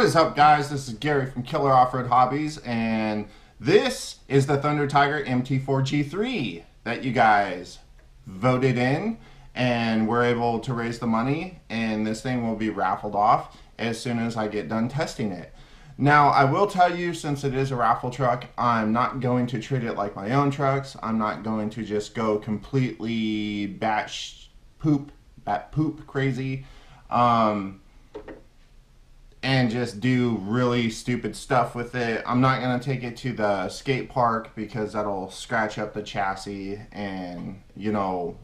is up, guys? This is Gary from Killer Off-Road Hobbies, and this is the Thunder Tiger MT4G3 that you guys voted in, and we're able to raise the money, and this thing will be raffled off as soon as I get done testing it. Now, I will tell you, since it is a raffle truck, I'm not going to treat it like my own trucks. I'm not going to just go completely bat poop crazy. And just do really stupid stuff with it. I'm not going to take it to the skate park because that'll scratch up the chassis, and you know,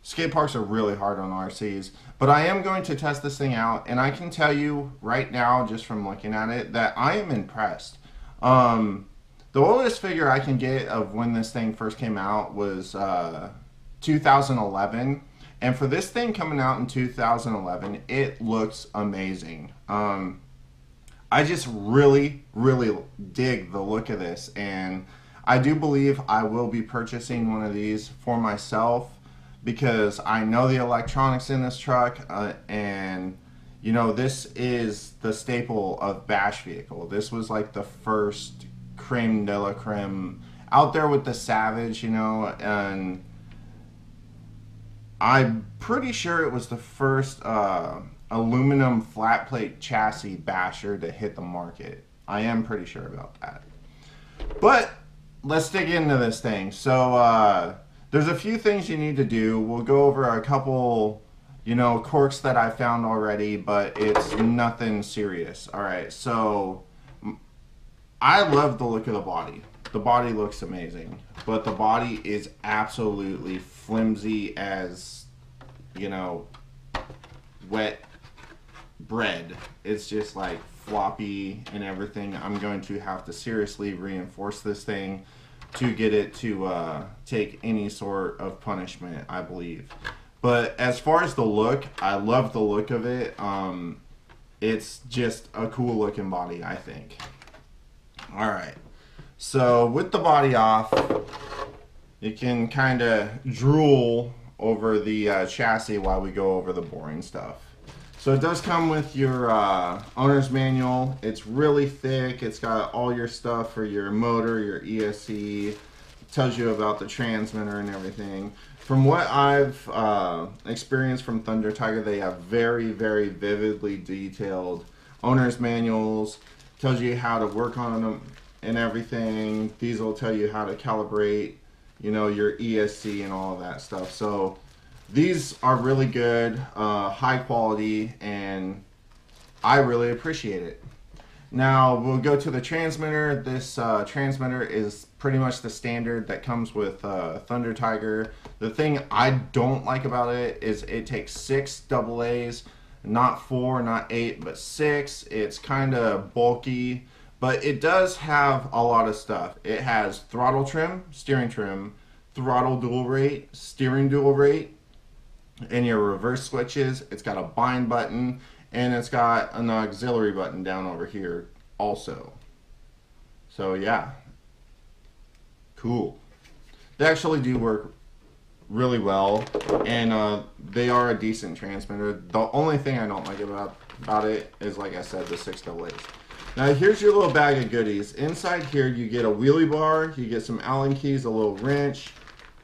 skate parks are really hard on RCs. But I am going to test this thing out, and I can tell you right now, just from looking at it, that I am impressed. The oldest figure I can get of when this thing first came out was 2011. And for this thing coming out in 2011, it looks amazing. I just really dig the look of this, and I do believe I will be purchasing one of these for myself because I know the electronics in this truck, and you know, this is the staple of bash vehicle. This was like the first creme de la creme out there with the Savage, you know, and I'm pretty sure it was the first aluminum flat plate chassis basher to hit the market. I am pretty sure about that. But let's dig into this thing. So there's a few things you need to do. We'll go over a couple, you know, quirks that I found already, but it's nothing serious. All right, so I love the look of the body. The body looks amazing, but the body is absolutely flimsy as, you know, wet bread. It's just like floppy and everything. I'm going to have to seriously reinforce this thing to get it to take any sort of punishment, I believe. But as far as the look, I love the look of it. It's just a cool looking body, I think. All right. So with the body off, you can kind of drool over the chassis while we go over the boring stuff. So it does come with your owner's manual. It's really thick. It's got all your stuff for your motor, your ESC. It tells you about the transmitter and everything. From what I've experienced from Thunder Tiger, they have very vividly detailed owner's manuals. Tells you how to work on them and everything. These will tell you how to calibrate, you know, your ESC and all of that stuff. So these are really good, high quality, and I really appreciate it. Now we'll go to the transmitter. This transmitter is pretty much the standard that comes with Thunder Tiger. The thing I don't like about it is it takes 6 AA's, not 4, not 8, but 6. It's kind of bulky. But it does have a lot of stuff. It has throttle trim, throttle dual rate, steering dual rate, and your reverse switches. It's got a bind button, and it's got an auxiliary button down over here also. So yeah, cool. They actually do work really well, and they are a decent transmitter. The only thing I don't like about it is, like I said, the 6 AA's. Now here's your little bag of goodies. Inside here you get a wheelie bar, you get some Allen keys, a little wrench.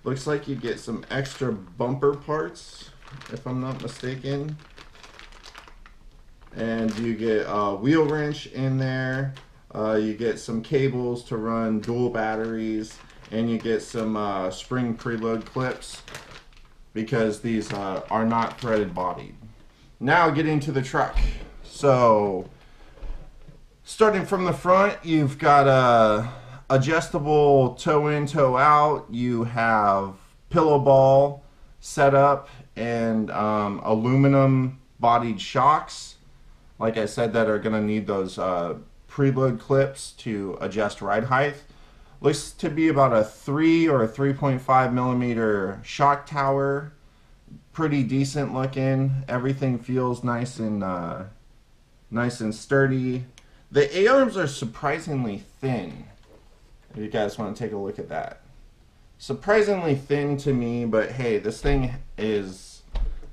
Looks like you get some extra bumper parts, if I'm not mistaken. And you get a wheel wrench in there. You get some cables to run dual batteries, and you get some spring preload clips because these are not threaded bodied. Now getting to the truck. So starting from the front, you've got a adjustable toe in, toe out. You have pillow ball set up and aluminum bodied shocks, like I said, that are going to need those preload clips to adjust ride height. Looks to be about a 3 or a 3.5 millimeter shock tower. Pretty decent looking. Everything feels nice and sturdy. The A-arms are surprisingly thin. If you guys want to take a look at that. Surprisingly thin to me, but hey, this thing is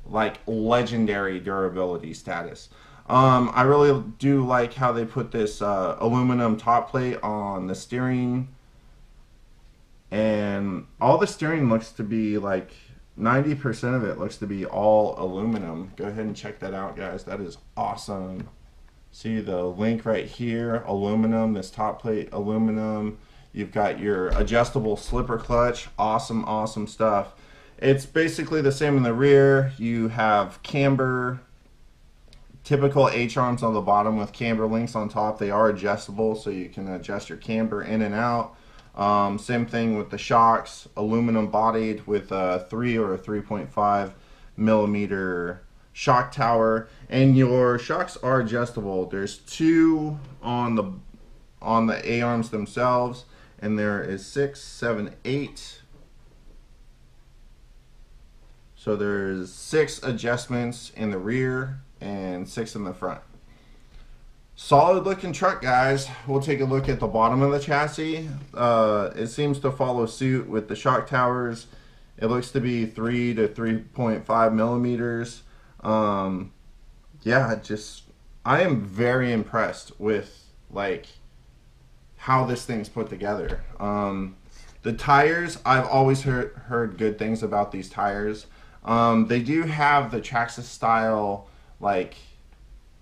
like legendary durability status. I really do like how they put this aluminum top plate on the steering, and all the steering looks to be like 90% of it looks to be all aluminum. Go ahead and check that out, guys. That is awesome. See the link right here, aluminum, this top plate aluminum. You've got your adjustable slipper clutch. Awesome, awesome stuff. It's basically the same in the rear. You have camber, typical H-arms on the bottom with camber links on top. They are adjustable, so you can adjust your camber in and out. Same thing with the shocks, aluminum bodied with a 3 or a 3.5 millimeter shock tower, and your shocks are adjustable. There's 2 on the A-arms themselves, and there is 6, 7, 8. So there's 6 adjustments in the rear and 6 in the front. Solid looking truck, guys. We'll take a look at the bottom of the chassis. It seems to follow suit with the shock towers. It looks to be 3 to 3.5 millimeters. Yeah, I am very impressed with like how this thing's put together. The tires, I've always heard good things about these tires. They do have the Traxxas style, like,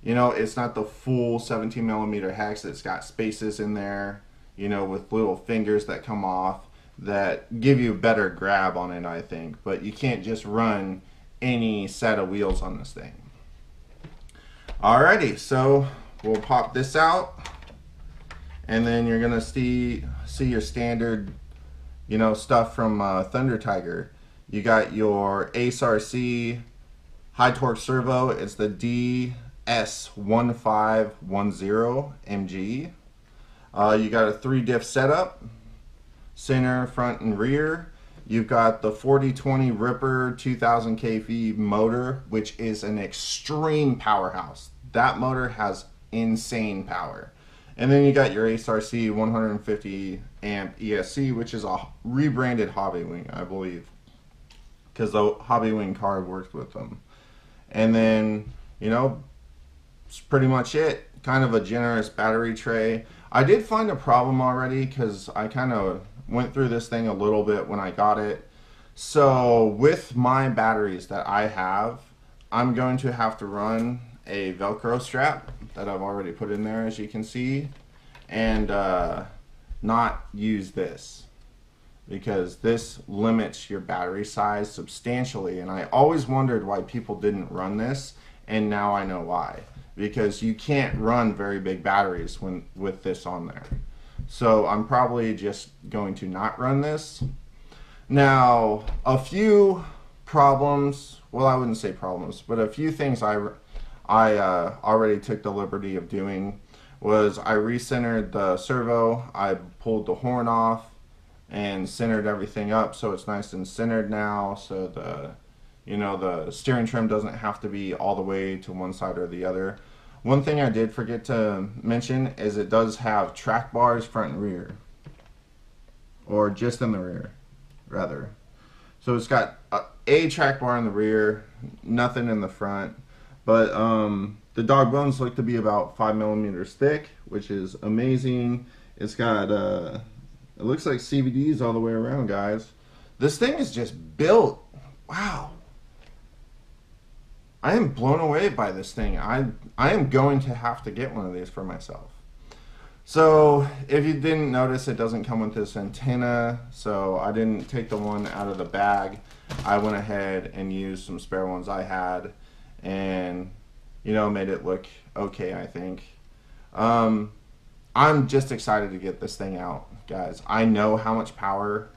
you know, it's not the full 17 millimeter hex. It's got spaces in there, you know, with little fingers that come off that give you a better grab on it, I think. But you can't just run any set of wheels on this thing. Alrighty, so we'll pop this out, and then you're gonna see your standard, you know, stuff from Thunder Tiger. You got your Ace RC high torque servo. It's the DS1510 MG. You got a 3-diff setup, center, front, and rear. You've got the 4020 Ripper 2000 kV motor, which is an extreme powerhouse. That motor has insane power. And then you got your Ace RC 150 amp ESC, which is a rebranded Hobby Wing, I believe, because the Hobby Wing card works with them. And then, you know, it's pretty much it. Kind of a generous battery tray. I did find a problem already because I kind of went through this thing a little bit when I got it. So with my batteries that I have, I'm going to have to run a Velcro strap that I've already put in there, as you can see, and not use this, because this limits your battery size substantially. And I always wondered why people didn't run this, and now I know why. Because you can't run very big batteries with this on there. So I'm probably just going to not run this. Now, a few problems, well, I wouldn't say problems, but a few things I already took the liberty of doing was I recentered the servo, I pulled the horn off, and centered everything up so it's nice and centered now, so the steering trim doesn't have to be all the way to one side or the other. One thing I did forget to mention is it does have track bars front and rear, or just in the rear rather. So it's got a track bar in the rear, nothing in the front, but the dog bones look to be about 5 millimeters thick, which is amazing. It's got it looks like CVDs all the way around, guys. This thing is just built, wow. I am blown away by this thing. I am going to have to get one of these for myself. So if you didn't notice, it doesn't come with this antenna, so I didn't take the one out of the bag. I went ahead and used some spare ones I had, and, you know, made it look okay, I think. I'm just excited to get this thing out, guys. I know how much power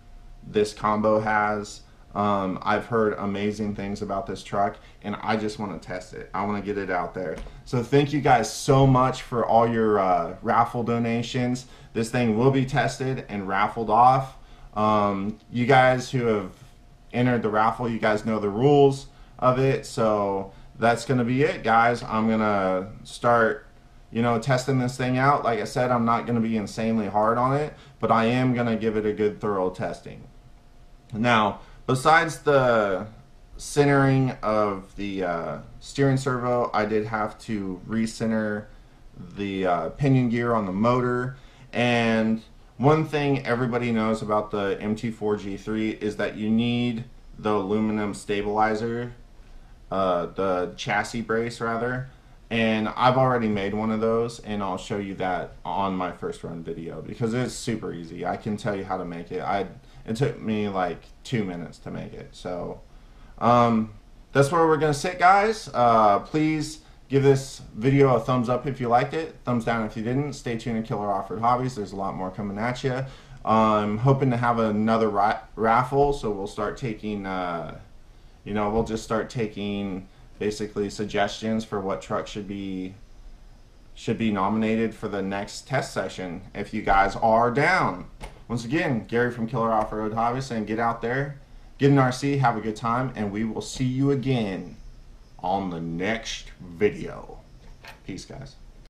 this combo has. I've heard amazing things about this truck, and I just want to test it. I want to get it out there. So thank you guys so much for all your raffle donations. This thing will be tested and raffled off. You guys who have entered the raffle, you guys know the rules of it. So that's going to be it, guys. I'm going to start, you know, testing this thing out. Like I said, I'm not going to be insanely hard on it, but I am going to give it a good thorough testing. Now, besides the centering of the steering servo. I did have to recenter the pinion gear on the motor. And one thing everybody knows about the MT4G3 is that you need the aluminum stabilizer, the chassis brace rather. And I've already made one of those, and I'll show you that on my first run video because it's super easy. I can tell you how to make it. It took me like 2 minutes to make it. So that's where we're gonna sit, guys. Please give this video a thumbs up if you liked it, thumbs down if you didn't. Stay tuned to Killer Off-Road Hobbies. There's a lot more coming at you. I'm hoping to have another raffle, so we'll start taking we'll just start taking basically suggestions for what truck should be nominated for the next test session if you guys are down. Once again, Gary from Killer Off-Road Hobbies saying get out there, get an RC, have a good time, and we will see you again on the next video. Peace, guys.